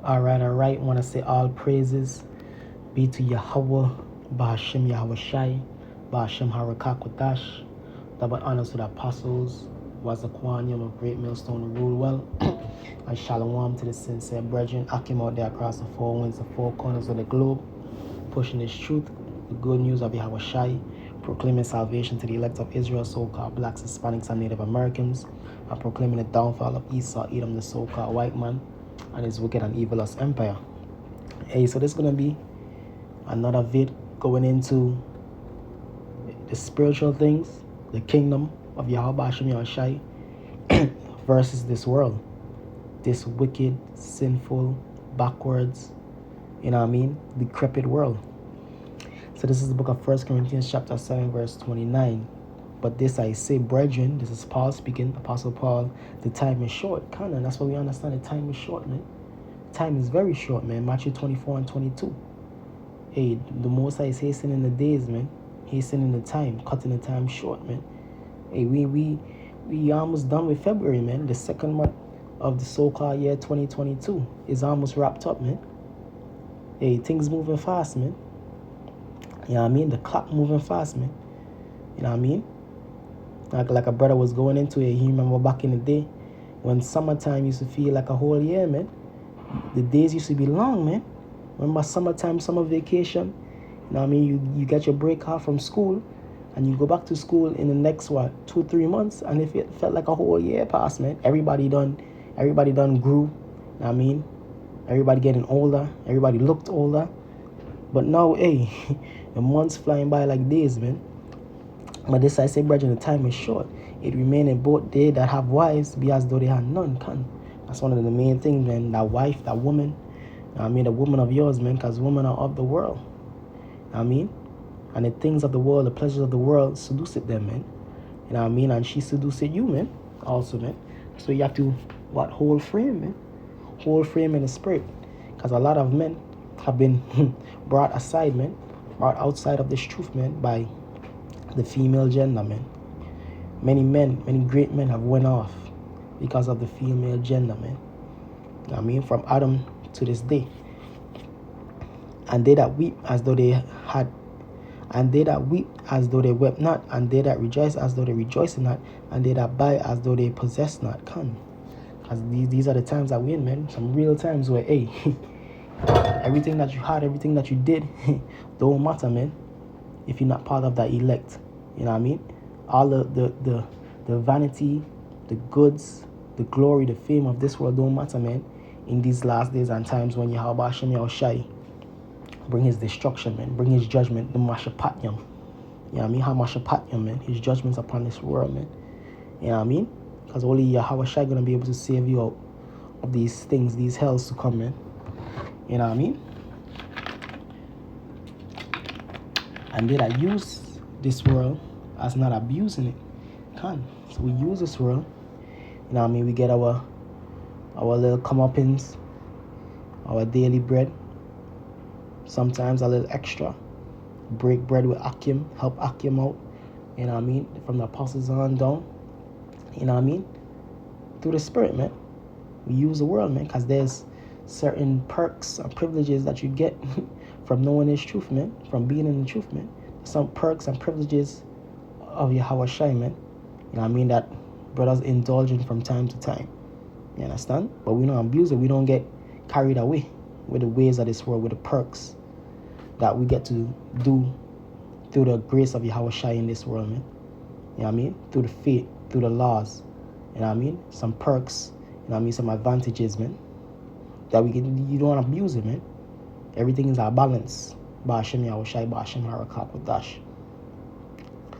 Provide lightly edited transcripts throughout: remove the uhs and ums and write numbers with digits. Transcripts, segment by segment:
Alright. Want to say all praises be to Yahweh, Bahashim Yahweh Shai, Bahashim Harakakwadash. Double honors to the apostles, was the Quanium of Great Millstone to rule well. And Shalom to the sincere brethren, Akim out there across the four winds, the four corners of the globe, pushing this truth, the good news of Yahweh Shai, proclaiming salvation to the elect of Israel, so-called blacks, Hispanics, and Native Americans, and proclaiming the downfall of Esau, Edom, the so-called white man, and his wicked and evilous empire. Hey, so this is gonna be another vid going into the spiritual things, the kingdom of Yahweh Hashem Yahushai versus this world, this wicked, sinful, backwards, decrepit world. So this is the book of 1 Corinthians chapter 7 verse 29. But this I say, brethren, this is Paul speaking, Apostle Paul, the time is short. And that's what we understand, the time is short, man. Time is very short, man. Matthew 24 and 22. Hey, the Most High is hastening the days, man. Hastening the time, cutting the time short, man. Hey, we almost done with February, man. The second month of the so-called year 2022 is almost wrapped up, man. Hey, things moving fast, man. You know what I mean? The clock moving fast, man. You know what I mean? Like a brother was going into it. He remember back in the day when summertime used to feel like a whole year, man. The days used to be long, man. Remember summertime, summer vacation? You know what I mean? You get your break off from school and you go back to school in the next, 2-3 months, and it felt like a whole year passed, man. Everybody done grew. You know what I mean? Everybody getting older. Everybody looked older. But now, hey, the months flying by like days, man. But this I say, brethren, the time is short. It remain in both they that have wives be as though they had none. That's one of the main things, man. That wife, that woman. The woman of yours, man, because women are of the world. And the things of the world, the pleasures of the world, seduce them, man. You know what I mean? And she seduced you, man, also, man. So you have to, hold frame, man. Hold frame in the spirit. Because a lot of men have been brought aside, man. Brought outside of this truth, man, by the female gender, man. Many great men have went off because of the female gender, man. You know what I mean? From Adam to this day. And they that weep as though they had, and they that weep as though they wept not, and they that rejoice as though they rejoiced not, and they that buy as though they possess not. Because these are the times that we're in, man. Some real times where, hey, everything that you had, everything that you did, don't matter, man, if you're not part of that elect. You know what I mean? All the vanity, the goods, the glory, the fame of this world don't matter, man, in these last days and times when Yahweh Hashem Yahushai bring his destruction, man, bring his judgment, the Mashapatyam. You know what I mean? Hamashapatyam, man, his judgments upon this world, man. You know what I mean? Because only Yahweh Shai gonna be able to save you out of these things, these hells to come, man. You know what I mean? And they that use this world as not abusing it. So we use this world. You know what I mean? We get our little comeuppance, our daily bread. Sometimes a little extra. Break bread with Akim, help Akim out. You know what I mean? From the apostles on down. You know what I mean? Through the spirit, man. We use the world, man, because there's certain perks and privileges that you get from knowing this truth, man. From being in the truth, man. Some perks and privileges of Yahweh Shai, man. You know what I mean? That brothers indulge in from time to time. You understand? But we don't abuse it. We don't get carried away with the ways of this world, with the perks that we get to do through the grace of Yahweh Shai in this world, man. You know what I mean? Through the faith, through the laws. You know what I mean? Some perks, you know what I mean? Some advantages, man. That you don't abuse it, man. Everything is our balance. Ba'ashem Yahweh Shai, Ba'ashem Harakakwadash.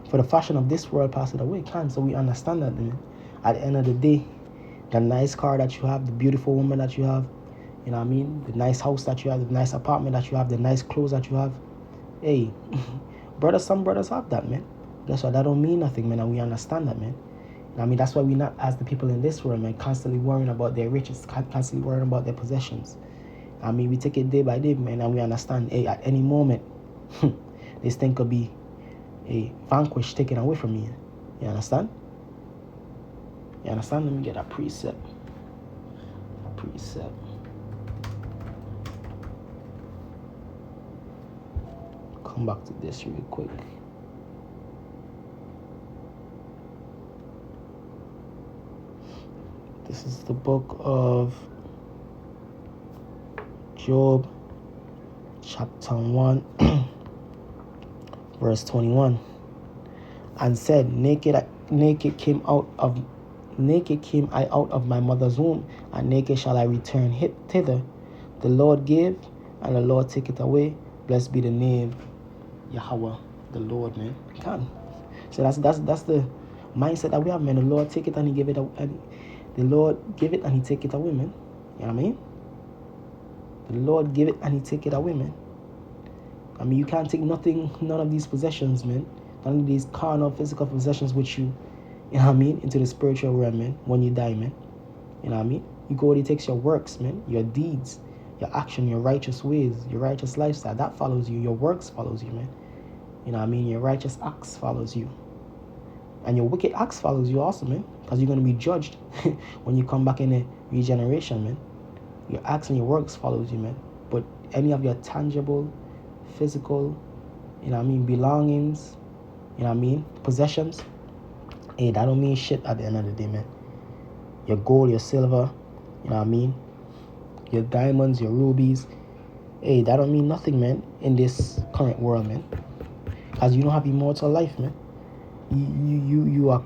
For the fashion of this world passeth away, so we understand that, man. At the end of the day, the nice car that you have, the beautiful woman that you have, you know what I mean? The nice house that you have, the nice apartment that you have, the nice clothes that you have. Hey, some brothers have that, man. Guess what? That don't mean nothing, man, and we understand that, man. I mean, that's why we're not, as the people in this world, man, constantly worrying about their riches, constantly worrying about their possessions. I mean, we take it day by day, man, and we understand, hey, at any moment, this thing could be a vanquish taken away from me. You understand? You understand? Let me get a precept. come back to this real quick. This is the book of Job, chapter 1, verse 21. And said, naked came I out of my mother's womb, and naked shall I return thither. The Lord gave, and the Lord take it away. Blessed be the name Yahweh, the Lord, man. Can. So that's the mindset that we have, man. The Lord take it and He give it, and the Lord give it and He take it away, man. You know what I mean? The Lord give it and He take it away, man. I mean, you can't take none of these possessions, man. None of these carnal, physical possessions with you. You know what I mean? Into the spiritual realm, man. When you die, man. You know what I mean? You go, He takes your works, man. Your deeds, your action, your righteous ways, your righteous lifestyle. That follows you. Your works follows you, man. You know what I mean? Your righteous acts follows you. And your wicked acts follows you also, man. Because you're going to be judged when you come back in a regeneration, man. Your acts and your works follows you, man. But any of your tangible, physical, you know what I mean, belongings, you know what I mean, possessions, hey, that don't mean shit at the end of the day, man. Your gold, your silver, you know what I mean, your diamonds, your rubies, hey, that don't mean nothing, man, in this current world, man. Because you don't have immortal life, man. You are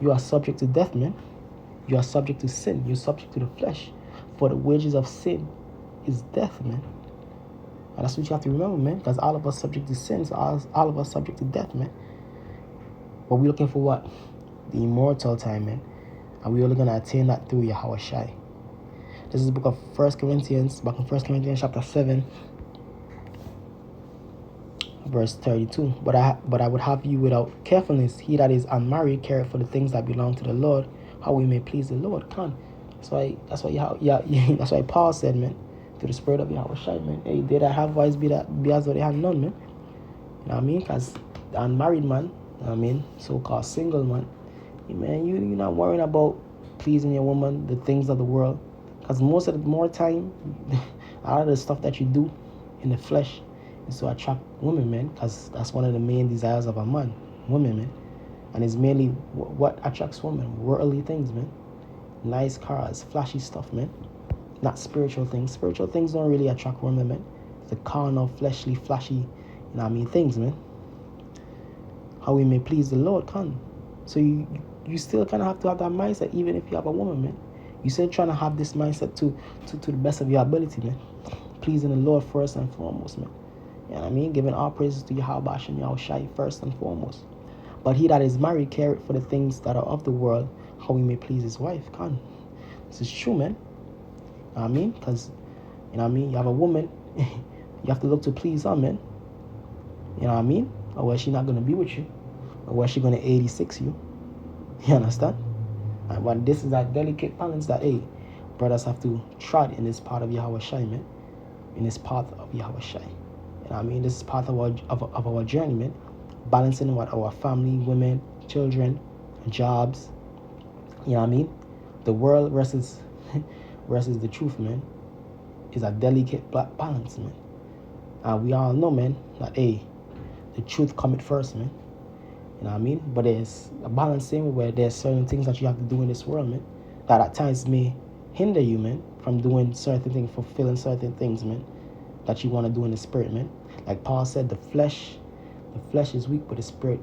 you are subject to death, man. You are subject to sin. You're subject to the flesh. For the wages of sin is death, man. And that's what you have to remember, man. Because all of us subject to sin. So all of us subject to death, man. But we're looking for what? The immortal time, man. And we're only going to attain that through Yahweh Shai. This is the book of 1 Corinthians. Back in 1 Corinthians chapter 7. Verse 32. But I would have you without carefulness. He that is unmarried careth for the things that belong to the Lord, how we may please the Lord. Come. That's why Paul said, man, to the spirit of Yahweh Shai, man, hey, they that have wives be as though they had none, man. You know what I mean? Because the unmarried man, you know what I mean, so-called single man, man, you're not worrying about pleasing your woman, the things of the world. Because most of the more time, a lot of the stuff that you do in the flesh is to attract women, man. Because that's one of the main desires of a man, women, man. And it's mainly what attracts women, worldly things, man. Nice cars, flashy stuff, man. Not spiritual things. Spiritual things don't really attract women, man. It's the carnal, fleshly, flashy, you know what I mean, things, man. How we may please the Lord, can. So you still kind of have to have that mindset, even if you have a woman, man. You still trying to have this mindset to the best of your ability, man. Pleasing the Lord first and foremost, man. You know what I mean? Giving all praises to Yahweh Hashem Yahweh Shai first and foremost. But he that is married careth for the things that are of the world, how he may please his wife, can. This is true, man. You know what I mean? Because, you know what I mean? You have a woman, you have to look to please her, man. You know what I mean? Or else she's not going to be with you. Or else she's going to 86 you. You understand? And when this is that delicate balance that, hey, brothers have to trod in this part of Yahweh Shai, man. In this path of Yahweh Shai. You know what I mean? This is part of our journey, man. Balancing what our family, women, children, jobs. You know what I mean? The world versus the truth, man, is a delicate balance, man. And we all know, man, that, hey, the truth cometh first, man. You know what I mean? But there's a balancing where there's certain things that you have to do in this world, man, that at times may hinder you, man, from doing certain things, fulfilling certain things, man, that you want to do in the spirit, man. Like Paul said, the flesh is weak, but the spirit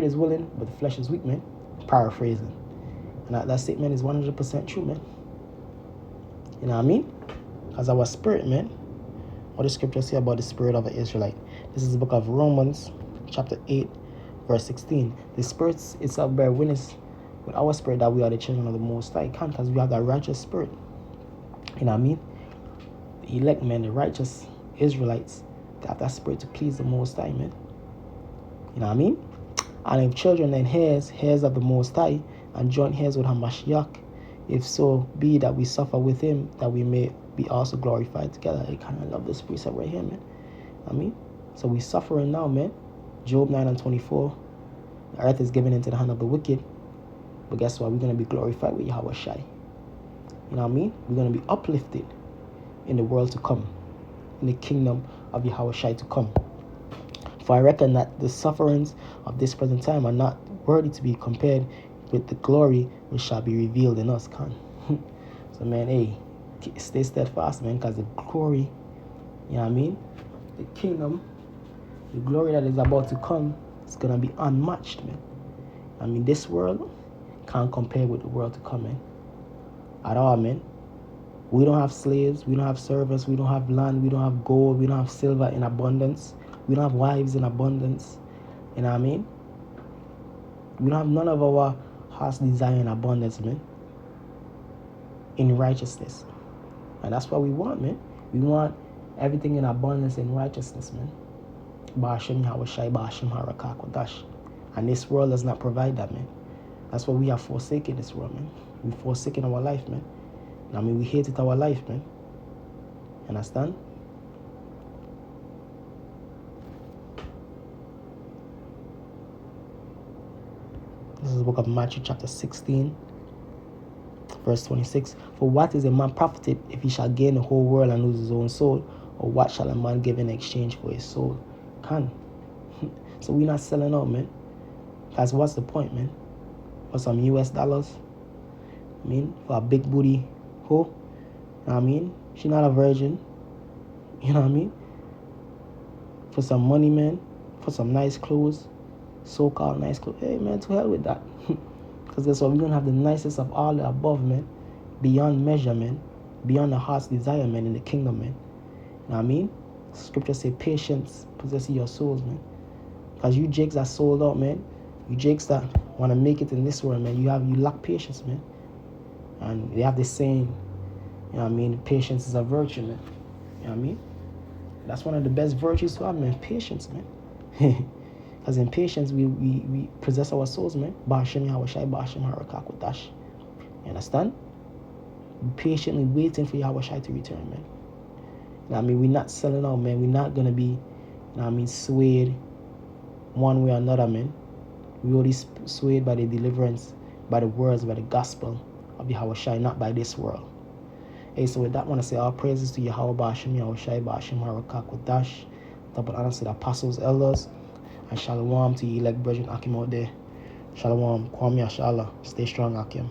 is willing, but the flesh is weak, man. Paraphrasing. And that statement is 100% true, man. You know what I mean? Because our spirit, man, what the scripture say about the spirit of an Israelite. This is the book of Romans, chapter 8, verse 16. The spirit itself bear witness with our spirit that we are the children of the Most High. Because we have that righteous spirit. You know what I mean? The elect, man, the righteous Israelites, they have that spirit to please the Most High, man. You know what I mean? And if children, then heirs of the Most High, and joint heirs with Hamashiach, if so be that we suffer with him, that we may be also glorified together. I kind of love this precept right here, man. I mean, so we suffering now, man. Job 9:24. The earth is given into the hand of the wicked. But guess what? We're going to be glorified with Yahweh Shai. You know what I mean? We're going to be uplifted in the world to come, in the kingdom of Yahweh Shai to come. For I reckon that the sufferings of this present time are not worthy to be compared with the glory which shall be revealed in us. So man, hey, stay steadfast, man, because the glory, you know what I mean, the kingdom, the glory that is about to come is going to be unmatched, man. I mean, this world can't compare with the world to come, man. At all, man. We don't have slaves, we don't have servants, we don't have land, we don't have gold, we don't have silver in abundance, we don't have wives in abundance. You know what I mean? We don't have none of our heart's desire in abundance, man. In righteousness. And that's what we want, man. We want everything in abundance in righteousness, man. Ba'ashem Yahweh Shai, Ba'ashem Harakakodash. And this world does not provide that, man. That's why we have forsaken this world, man. We've forsaken our life, man. I mean, we hated our life, man. Understand? This is the book of Matthew chapter 16, verse 26. For what is a man profited if he shall gain the whole world and lose his own soul? Or what shall a man give in exchange for his soul? So we're not selling out, man. Because what's the point, man? For some US dollars? I mean, for a big booty hoe? You know what I mean? She's not a virgin. You know what I mean? For some money, man. For some nice clothes. So-called nice clothes. Hey, man, to hell with that. Because guess what? We're going to have the nicest of all the above, man. Beyond measure, man. Beyond the heart's desire, man, in the kingdom, man. You know what I mean? Scripture say patience possesses your souls, man. Because you jakes are sold out, man. You jakes that want to make it in this world, man. You lack patience, man. And they have this saying, you know what I mean? Patience is a virtue, man. You know what I mean? That's one of the best virtues to have, man. Patience, man. Because in patience, we possess our souls, man. Ba'ashem Yahweh Shai, Ba'ashem Harakakodash. You understand? Patiently waiting for Yahweh Shai to return, man. You know what I mean? We're not selling out, man. We're not going to be, you know what I mean, swayed one way or another, man. We already swayed by the deliverance, by the words, by the gospel of Yahweh Shai, not by this world. Hey, so with that, I want to say all praises to Yahweh Ba'ashem Yahweh Shai, Ba'ashem Harakakodash. Double honors to the apostles, elders, and shalom to you elect brethren Akim out there. Shalom, Kwame Ashala. Stay strong, Akim.